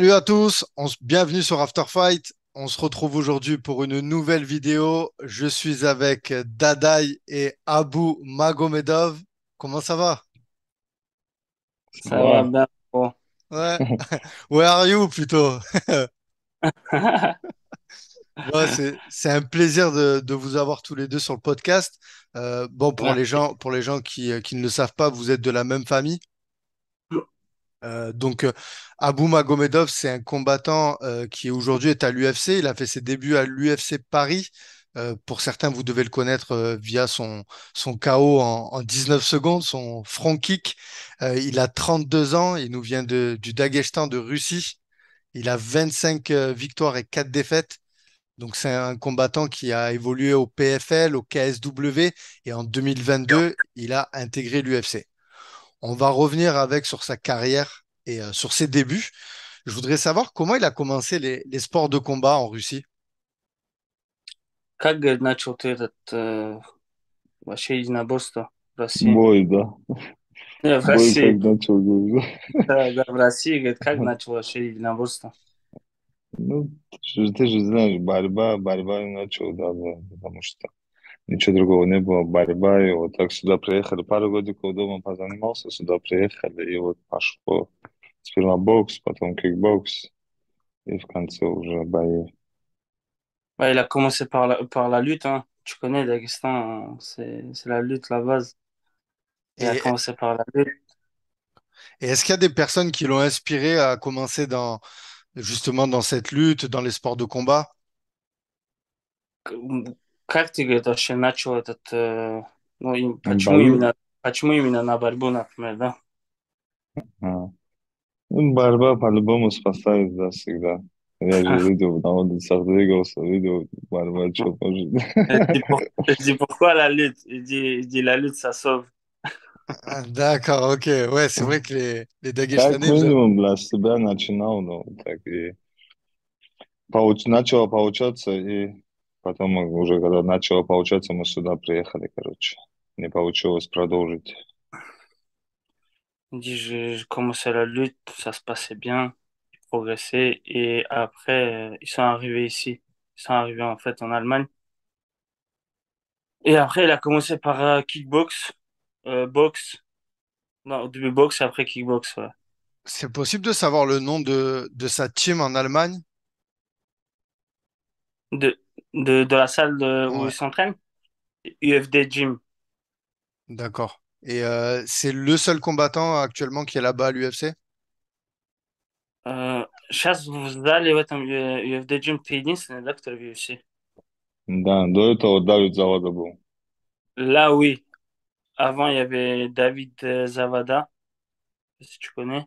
Salut à tous, bienvenue sur After Fight. On se retrouve aujourd'hui pour une nouvelle vidéo. Je suis avec Dadaï et Abu Magomedov. Comment ça va? Ça va Ouais. bien. Bon. Ouais. Where are you plutôt? Ouais, c'est un plaisir de vous avoir tous les deux sur le podcast. Bon, Merci. pour les gens qui ne le savent pas, vous êtes de la même famille. Abu Magomedov, c'est un combattant qui aujourd'hui est à l'UFC. Il a fait ses débuts à l'UFC Paris. Pour certains, vous devez le connaître via son KO en 19 secondes, son front kick. Il a 32 ans, il nous vient du Daghestan de Russie. Il a 25 victoires et 4 défaites. Donc c'est un combattant qui a évolué au PFL, au KSW et en 2022, il a intégré l'UFC. On va revenir avec sur sa carrière et sur ses débuts. Je voudrais savoir comment il a commencé les sports de combat en Russie. Как, говорит, начал ты вообще единоборство в России? Бой, да. В Бой как России. начал, говорю. Да, да, в России, говорит, как начал вообще единоборство? Ну, ты же знаешь, борьба и начал, да, да, потому что ничего другого не было, борьба, и вот так сюда приехали, пару годиков дома позанимался, сюда приехали, и вот пошло сперва бокс, потом кикбокс, и в конце уже бои. Ouais, il a commencé par la lutte, hein. Tu connais, Daghestan, c'est la lutte, la base. Il a Et, commencé par la lutte. et est-ce qu'il y a des personnes qui l'ont inspiré à commencer justement dans cette lutte, dans les sports de combat? К- Как ты, говорит, вообще начал ну, Бои? почему именно на борьбу, например, да? А. Ну, борьба по-любому спасает, да, всегда. Я же видел, на улицах двигался, видел, борьба, что может. Je dis pourquoi la lutte? Il dit la lutte, ça sauve. Ah, d'accord, ok. Ouais, c'est vrai que les Как Dagestanais, минимум для себя начинал, ну, так и начало получаться, и потом мы уже, когда начало получаться, мы сюда приехали, короче. Не получилось продолжить. Il dit, je commençais la lutte, ça se passait bien, je progressais, et après, ils sont arrivés ici. Ils sont arrivés en fait en Allemagne. Et après, il a commencé par kickbox, boxe. Non, au début boxe et après kickbox, ouais. c'est possible de savoir le nom de sa team en Allemagne? De, de la salle où Ouais, ils s'entraînent, UFD Gym. d'accord. Et c'est le seul combattant actuellement qui est là-bas à l'UFC? Сейчас в зале в этом UFD Gym ты единственный, да, который в UFC? Да, до этого Давид Завода был. Là, oui. Avant, il y avait David Zavada, si tu connais.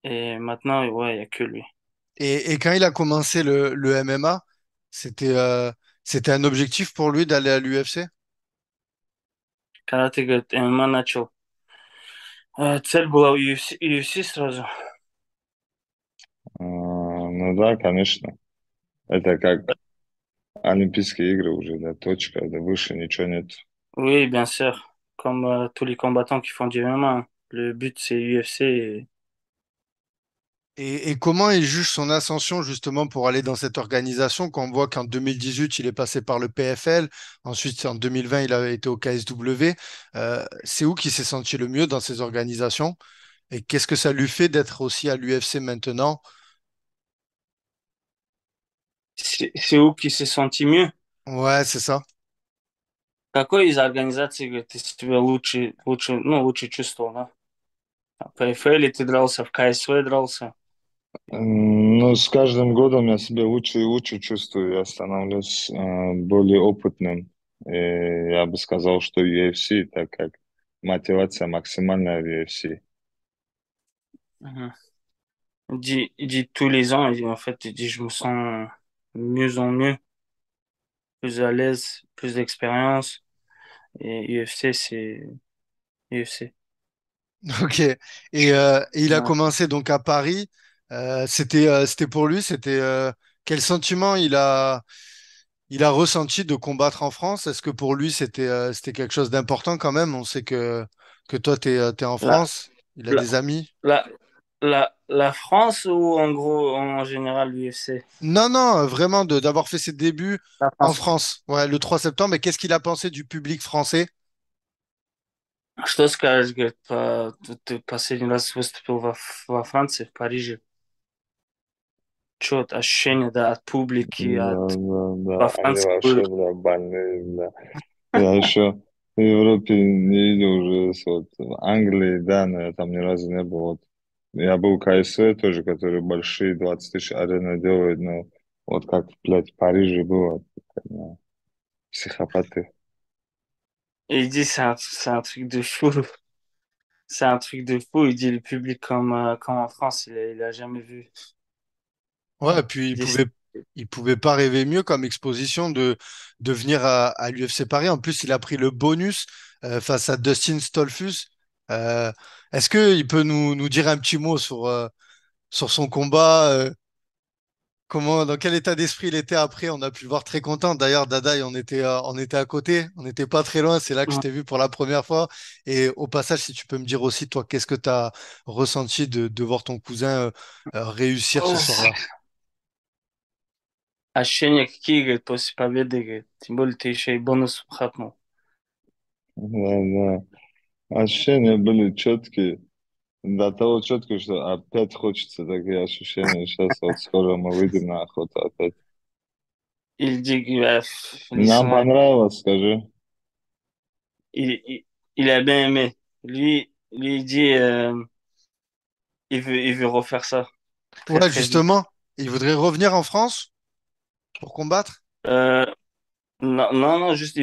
Et maintenant, ouais, il n'y a que lui. Et quand il a commencé le MMA, c'était c'était un objectif pour lui d'aller à l'UFC? Karate говорит, ММА начал. Цель была UFC сразу. Ну да, конечно. Это как Олимпийские игры уже, да, точка, да, выше ничего нет. Oui, bien sûr. Comme tous les combattants qui font du MMA, hein. Le but, c'est UFC. Et comment il juge son ascension justement pour aller dans cette organisation quand on voit qu'en 2018, il est passé par le PFL, ensuite en 2020, il a été au KSW. C'est où qu'il s'est senti le mieux dans ces organisations? Et qu'est-ce que ça lui fait d'être aussi à l'UFC maintenant? C'est où qui s'est senti mieux? Ouais, c'est ça. Какой из организаций, говорит, ты себя ну, лучше чувствовал, да? В PFL ты дрался, в КСВ дрался. Ну, с каждым годом я себя лучше и лучше чувствую, я становлюсь более опытным. И я бы сказал, что UFC, так как мотивация максимальная в UFC. Mhm. Il dit tous les ans, en fait, il dit, je me sens mieux en mieux, plus à l'aise, plus d'expérience. Et UFC, c'est UFC. Ok. Et il a Ouais. commencé donc à Paris. C'était pour lui, c'était quel sentiment il a ressenti de combattre en France? Est-ce que pour lui c'était quelque chose d'important quand même? On sait que toi t'es en Là, France, il a là, des amis. là, là. la France ou en gros, en général, l'UFC? Non, non, vraiment d'avoir fait ses débuts La en France. France, ouais, le 3 septembre. Et qu'est-ce qu'il a pensé du public français? Что скажешь, говорит, ты последний раз выступил во Франции, в Париже? Что ощущение, да, от публики, Да, да, во да, они Франции вообще, были. бля, больные, бля. Я еще в Европе не видел уже вот Англии, да, но я там ни разу не был. Вот. Я был в КСВ тоже, которые большие, 20 тысяч арены делают, но вот как, блядь, в Париже было, ну, психопаты. Et il dit, c'est un truc de fou. C'est un truc de fou. Il dit, le public comme en France, il a jamais vu. Ouais, puis Il dit, il pouvait pas rêver mieux comme exposition de venir à l'UFC Paris. En plus, il a pris le bonus face à Dustin Stolfus. Est-ce qu'il peut nous dire un petit mot sur son combat? Comment, dans quel état d'esprit il était après? On a pu le voir très content. D'ailleurs, Dadaï, on était à côté. On n'était pas très loin. C'est là que je t'ai vu pour la première fois. Et au passage, si tu peux me dire aussi, toi, qu'est-ce que tu as ressenti de voir ton cousin réussir ce soir-là? ощущения какие, говорит, после победы, говорит. Тем более ты еще и бонус хапнул. Да, да. Ощущения были четкие. До того четкие, что опять хочется такие ощущения. Сейчас вот скоро мы выйдем на охоту опять. Il dit, Нам понравилось, скажи. il, il, il a bien aimé. Il dit, il veut refaire ça très Ouais, très vite. justement, il voudrait revenir en France pour combattre. Euh, non, non, non, juste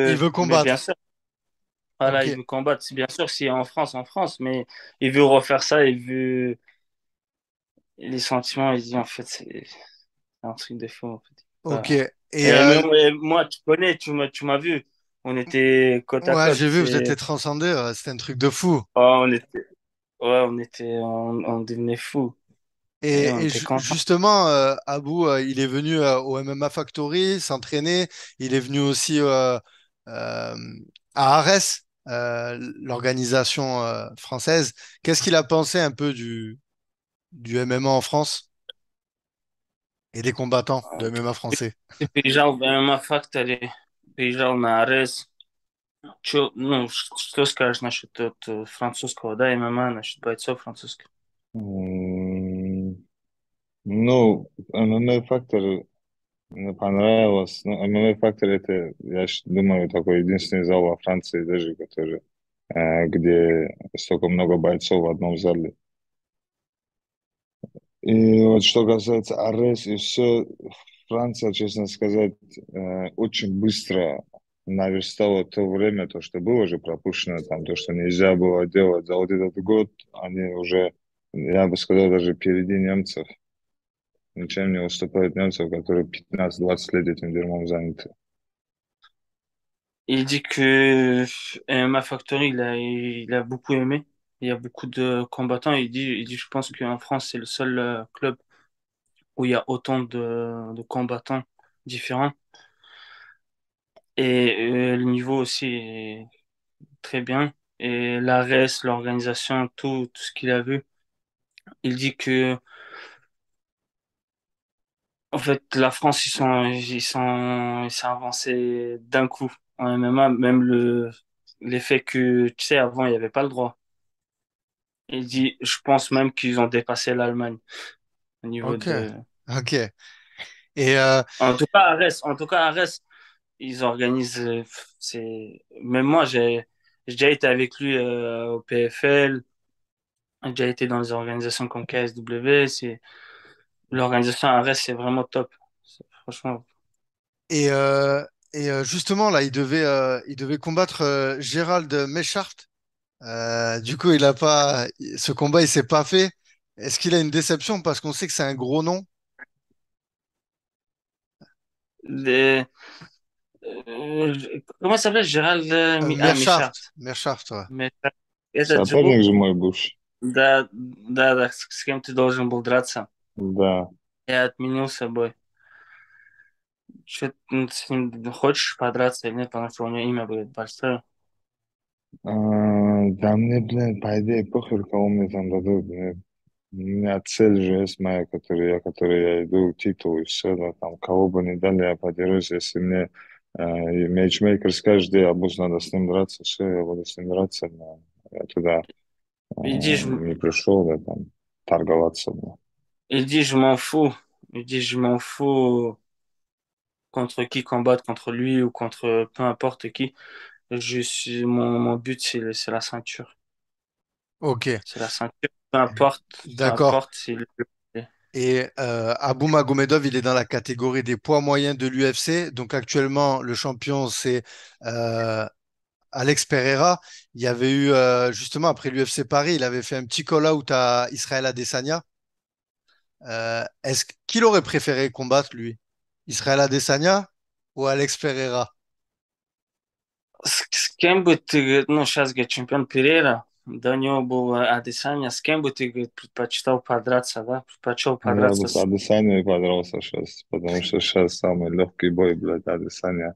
Il veut mais bien combattre. sûr, voilà, Ok, il veut combattre. C'est bien sûr, si en France, mais il veut refaire ça, il veut les sentiments. Il dit, en fait, c'est un truc de fou, en fait. ok. Voilà. Et moi, tu connais, tu m'as vu. On était côte à Ouais, côte. j'ai vu, vous étiez transcendés. C'était un truc de fou. Oh, ouais, on devenait fous. Et on était contents. Justement, Abou, il est venu au MMA Factory s'entraîner. Il est venu aussi à Arès, l'organisation française. Qu'est-ce qu'il a pensé un peu du MMA en France et des combattants de MMA français? Ты приезжал в MMA Factory, приезжал на Арес. Ну, что скажешь насчет французского, да, ММА, насчет бойцов французских? М, Ну, ММА фактор мне понравилось. Ну, ММА фактор это, думаю, такой единственный зал во Франции даже, который, где столько много бойцов в одном зале. И вот что касается АРС и все, Франция, честно сказать, очень быстро наверстала то время, то, что было уже пропущено, там, то, что нельзя было делать. За вот этот год они уже, я бы сказал, даже впереди немцев. Ничем не уступают немцев, которые 15-20 лет этим дерьмом заняты. Il dit que MMA Factory, il a beaucoup aimé. Il y a beaucoup de combattants. Il dit, je pense qu'en France, c'est le seul club où il y a autant de combattants différents. Et le niveau aussi est très bien. Et la l'ARES, l'organisation, tout ce qu'il a vu. Il dit que, en fait, la France, ils sont avancés d'un coup en MMA, même l'effet que, tu sais, avant, il n'y avait pas le droit. Il dit, je pense même qu'ils ont dépassé l'Allemagne au niveau Ok, de. ok. Et En tout cas, Arès, ils organisent. Même moi, j'ai déjà été avec lui au PFL, j'ai déjà été dans des organisations comme KSW. L'organisation Arès, c'est vraiment top. Franchement. Et, euh, justement, là, il devait combattre Gérald Meschart. Du coup, ce combat, il s'est pas fait. Est-ce qu'il a une déception parce qu'on sait que c'est un gros nom? Les- comment ça s'appelle? Gérald Michart. Meschart, ouais. Michart. Этот же был? Соперник же мой бывший. Да, с кем ты должен был драться. Да. Я отменил с собой. Что ты с ним хочешь подраться или нет, потому что у него имя будет большое. Да мне, блин, по идее, похер, кого мне там дадут. Мне У меня цель же есть моя, которой я иду, титул и все, да, там, кого бы ни дали, я подерусь, если мне и матчмейкер скажет, да, я буду, надо с ним драться, все, я буду с ним драться, но я туда Il dit, je, не пришел, да, там, торговаться, да. il dit, je m'en fous. Il dit, je m'en fous contre qui combattre, contre lui ou contre peu importe qui. Mon but, c'est la ceinture. Ok, C'est la ceinture. Peu importe d'accord. si le- Et Abou Magomedov, il est dans la catégorie des poids moyens de l'UFC. Donc actuellement, le champion, c'est euh, Alex Pereira. Il y avait eu, justement, après l'UFC Paris, il avait fait un petit call-out à Israël Adesanya. Qu'il aurait préféré combattre, lui? Israël Adesanya ou Alex Pereira? С кем бы ты, ну, сейчас, говорит, чемпион Перейра, до него был Адесanya, с кем бы ты, говорит, предпочитал подраться, да? Предпочел Я бы подраться с с... Адесаней подрался сейчас, потому что сейчас самый легкий бой, блядь, Адесanya.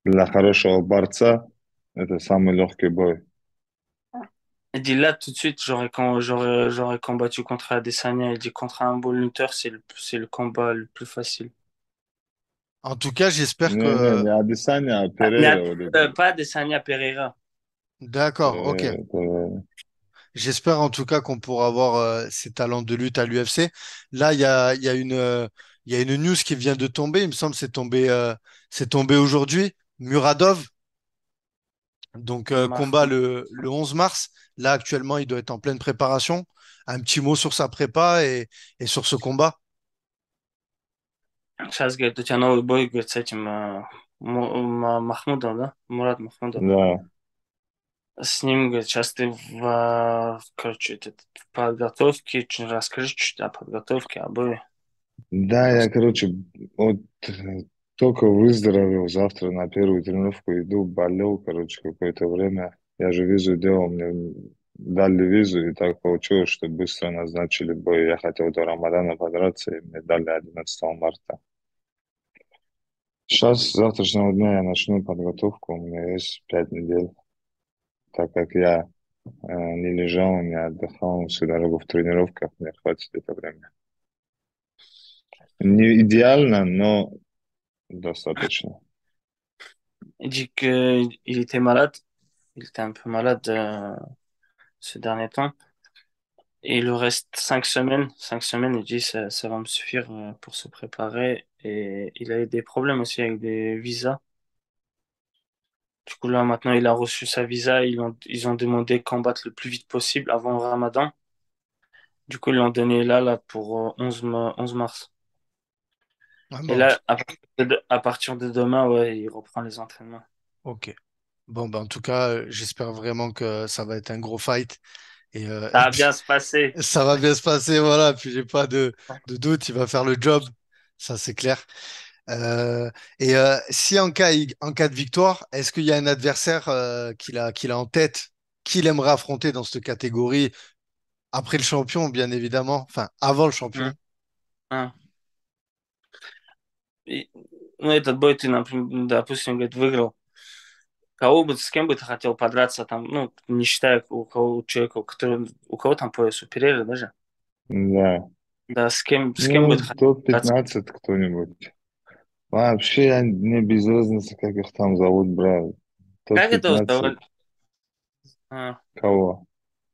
Для хорошего борца это самый легкий бой. Il dit là, tout de suite, j'aurais combattu contre Adesanya. Il dit contre un bon lutteur, c'est le combat le plus facile. En tout cas, j'espère Не, que... не Адесanya, а Ah, mais Перейра, вот этот. pas Adesanya, Pereira. D'accord, ok. J'espère en tout cas qu'on pourra avoir ces talents de lutte à l'UFC. Là, il y a une news qui vient de tomber. Il me semble que c'est tombé aujourd'hui. Muradov, donc combat Mahmoud le 11 mars. Là, actuellement, il doit être en pleine préparation. Un petit mot sur sa prépa et sur ce combat. Сейчас, говорит, у тебя новый бой, говорит, с этим Махмудом, да? Мурат Махмудов. Да. С ним, говорит, сейчас ты короче, в подготовке. Расскажи чуть о подготовке, о бое. Да, я, короче, вот только выздоровел, завтра на первую тренировку иду, болел, короче, какое-то время. Я же визу делал, мне дали визу, и так получилось, что быстро назначили бой. Я хотел до Рамадана подраться, и мне дали 11 марта. Сейчас, с завтрашнего дня я начну подготовку, у меня есть 5 недель, так как я не лежал, не отдыхал всю дорогу в тренировках, мне хватит это время. Не идеально, но достаточно. Il dit que il était malade. Il était un peu malade ce dernier temps. Et il lui reste 5 semaines. 5 semaines, il dit ça va me suffire pour se préparer. Et il a eu des problèmes aussi avec des visas. Du coup, là, maintenant, il a reçu sa visa. Ils ont demandé de combattre le plus vite possible avant le Ramadan. Du coup, ils l'ont donné là pour 11 mars. Ah Et bon, là, à partir de demain, ouais, il reprend les entraînements. ok. Bon, ben, en tout cas, j'espère vraiment que ça va être un gros fight. Et Ça va puis, bien se passer. ça va bien se passer, voilà. Puis j'ai pas de doute, il va faire le job, ça c'est clair. Si en cas de victoire, est-ce qu'il y a un adversaire qu'il a en tête, qu'il aimerait affronter dans cette catégorie, après le champion, bien évidemment, enfin avant le М, champion? а. И, ну, этот бой ты, например, допустим, говорит, выиграл. С кем бы ты хотел подраться там, ну, не считая у человека, у кого там пояс, у Перейра даже? Да. Да, с кем бы Ну, ты хотел подраться? топ-15 кто-нибудь. Вообще, мне без разницы, как их там зовут, брат. Как это Топ-15. зовут? А, Кого?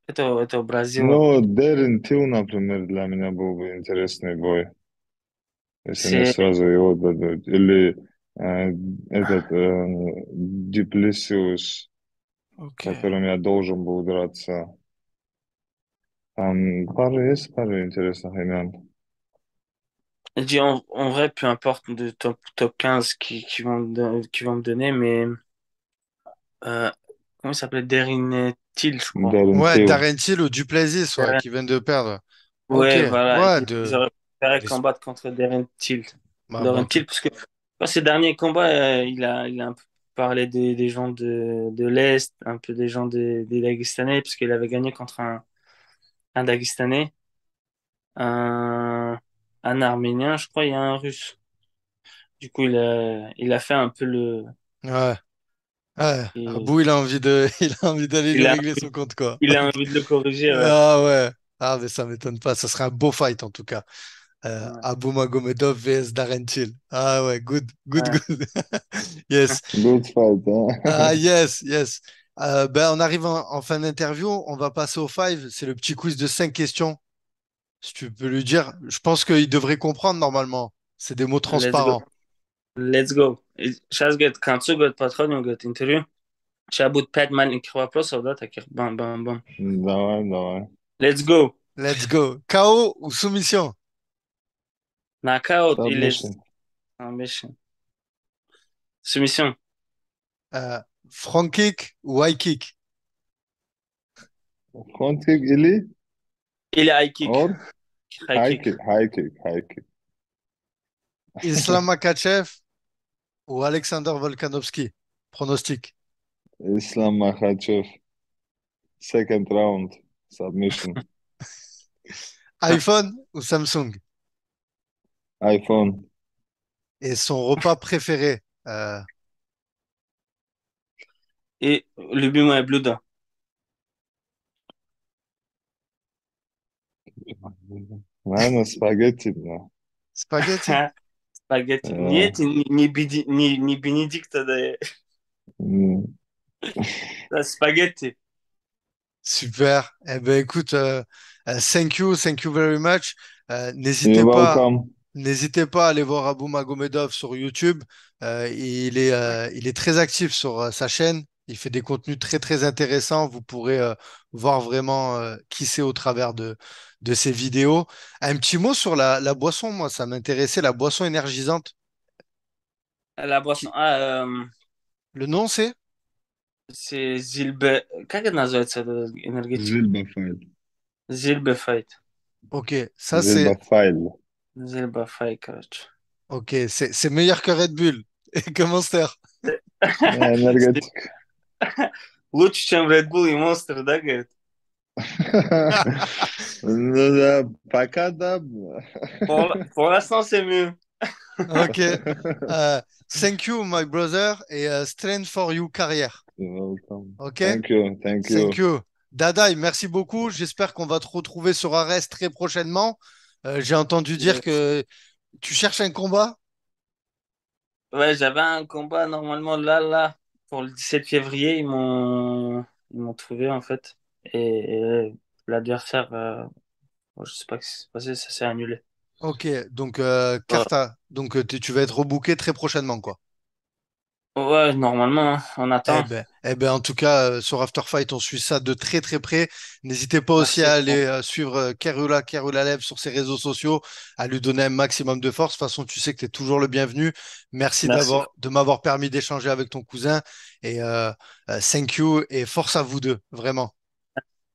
этого Бразила. Ну, Дэрин Тил, например, для меня был бы интересный бой, если мне Все, сразу его дадут. Или э, этот Диплесиус, Ok. которым я должен был драться. Там пара интересных имен. je dis en vrai, peu importe de top 15 qui vont me donner, mais euh, comment il s'appelait? Derin Till, je crois. Дэрин Ouais, Тил. Darren Till ou Duplessis, ouais, qui viennent de perdre. Ok, Ouais, voilà. ouais, Ils auraient préféré des- combattre contre Darren Till. bah, bon, Darren Till, parce que dans ses derniers combats, il a un peu parlé des gens de l'Est, un peu des gens des Dagestanais, parce qu'il avait gagné contre un Dagestanais, un, un Arménien, je crois, et un Russe. Du coup, il a fait un peu ouais, ouais. il, Abou, il a envie il a envie d'aller lui il a, régler son compte, quoi. il a envie de le corriger, ouais. Ah ouais. Ah, mais ça m'étonne pas. Ça serait un beau fight en tout cas. Ouais, Abu Magomedov vs Darren Till. Ah ouais, good, good, ouais. good. Yes. Good fight, Ah, hein? yes, yes. Ben, on arrive en fin d'interview. On va passer au five. C'est le petit quiz de 5 questions. Si tu peux lui dire, je pense qu'il devrait comprendre normalement. C'est des mots Let's go. transparents. Let's go. Сейчас, говорит, к концу, говорит, подходим, говорит, интервью. Сейчас будет 5 маленьких вопросов, да, таких, бам-бам-бам. Давай, давай. Let's go. Let's go. KO ou soumission? Нокаут или Submission. submission? Submission. Euh, front kick ou high kick? Front kick или Или high kick. or High high kick. kick, high kick, high kick. Islam Makhachev ou Alexander Volkanovski? Pronostic. Islam Makhachev, second round, submission. iPhone ou Samsung? iPhone. Et son repas préféré? Euh, И любимое блюдо. Наверное, спагетти, бля. spaghetti? Спагетти. Э, Нет, не Бенедикта, да. м, Да, спагетти. Super. Eh ben écoute, thank you very much. You're welcome. N'hésitez pas à aller voir Abou Magomedov sur YouTube. Il est très actif sur sa chaîne. Il fait des contenus très très intéressants. Vous pourrez voir vraiment qui c'est au travers de ses vidéos. Un petit mot sur la boisson, moi, ça m'intéressait, la boisson énergisante. La boisson. Qui... А, Le nom, c'est? Зильбе. Как это называется, эта энергетика? Зильбафайл. Зильбефайт. Ok, ça c'est Зильбафайл. Зильбефайт, короче. ok, c'est meilleur que Red Bull et que Monster. Энергетик. Лучше, чем Red Bull и Monster, да, говорит? Ну да, пока да. Pour l'instant, c'est mieux. Ok. Thank you, my brother, et strength for you carrière. You're welcome. Ok? Thank you, thank Thank you. you. Dadaï, merci beaucoup. J'espère qu'on va te retrouver sur Arès très prochainement. J'ai entendu dire Yes. que tu cherches un combat. Ouais, j'avais un combat normalement là, pour le 17 février. Ils m'ont trouvé, en fait. Et l'adversaire, je sais pas ce qui s'est passé, ça s'est annulé. Ok, donc Ouais, Carta. Donc tu vas être rebooké très prochainement, quoi. ouais, normalement, hein, on attend. Eh ben, en tout cas, sur After Fight, on suit ça de très très près. N'hésitez pas aussi Merci, à frérot. aller suivre Kerula Lev sur ses réseaux sociaux, à lui donner un maximum de force. De toute façon, tu sais que tu es toujours le bienvenu. Merci Merci, de m'avoir permis d'échanger avec ton cousin. Et thank you et force à vous deux, vraiment.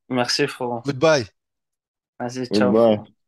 merci, frérot. Goodbye. Vas-y, ciao. Goodbye.